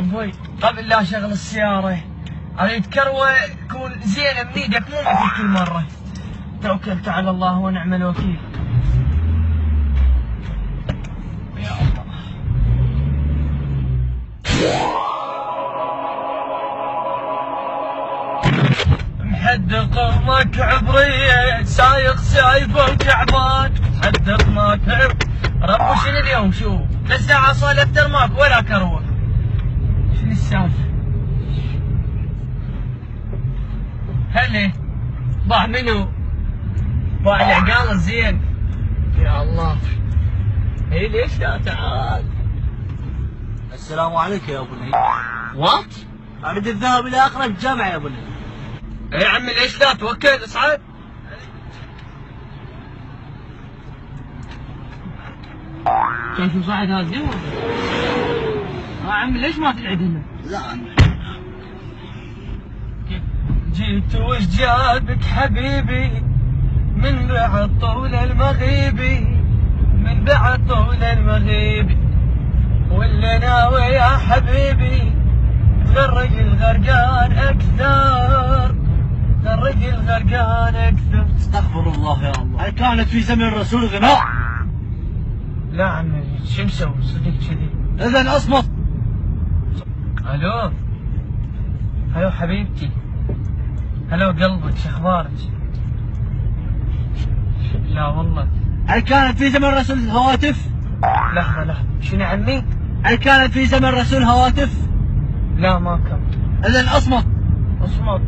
ابوي قبل لا اشغل السيارة اريد كروة تكون زينة من ايدك مو مثل كل مرة. توكلت على الله ونعم الوكيل. يا الله. محدق امك عبرية سايق سايفه وتعبان. محدق امك ربو شنو اليوم شو؟ بس ساعة صار افتر ماك ولا كروة. شنو السالفة؟ هلا ضاع منو؟ ضاع العقال الزين. يا الله. اي ليش لا تعال؟ السلام عليكم يا بني. وات؟ اريد الذهاب الى اقرب جامعة يا بني. يا عمي ليش لا توكل اصعد؟ كان شو صعد هذا اليوم؟ يا عمي ليش ما تقعد هنا؟ لا عمي. جيت وش جابك حبيبي من بعد طول المغيبي، من بعد طول المغيبي، واللي ناوي يا حبيبي تغرق الغرقان اكثر، غرق الغرقان اكثر. استغفر الله يا الله. هل كانت في زمن الرسول غناء؟ لا عمي شو مسوي صدق كذي؟ اذا اصمت. الو الو حبيبتي. الو قلبك شو اخبارك؟ لا والله. هل كانت في زمن الرسول هواتف؟ لحظة شنو عمي؟ هل كانت في زمن الرسول هواتف؟ لا ما كان. اذا اصمت. اصمت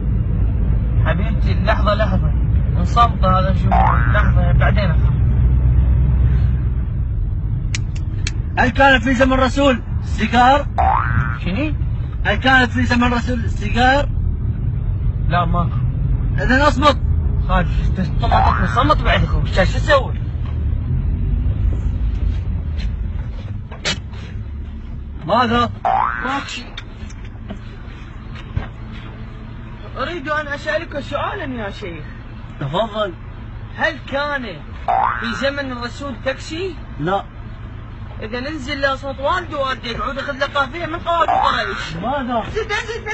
حبيبتي. لحظة انصمت هذا شو؟ لحظة بعدين افهم. هل كانت في زمن الرسول سيجار؟ شنو؟ هل كانت في زمن الرسول سيجار؟ لا ماكو. اذا اصمت. خالد طمطك صمت بعد اخوك شو اسوي؟ ماذا؟ ماكو شيء. اريد ان اسالك سؤالا يا شيخ. تفضل. هل كان في زمن الرسول تاكسي؟ لا. اذا ننزل لصوت والدي ووالدي يقعد ياخذ له قهوه من قواد قريش. ماذا؟ انزل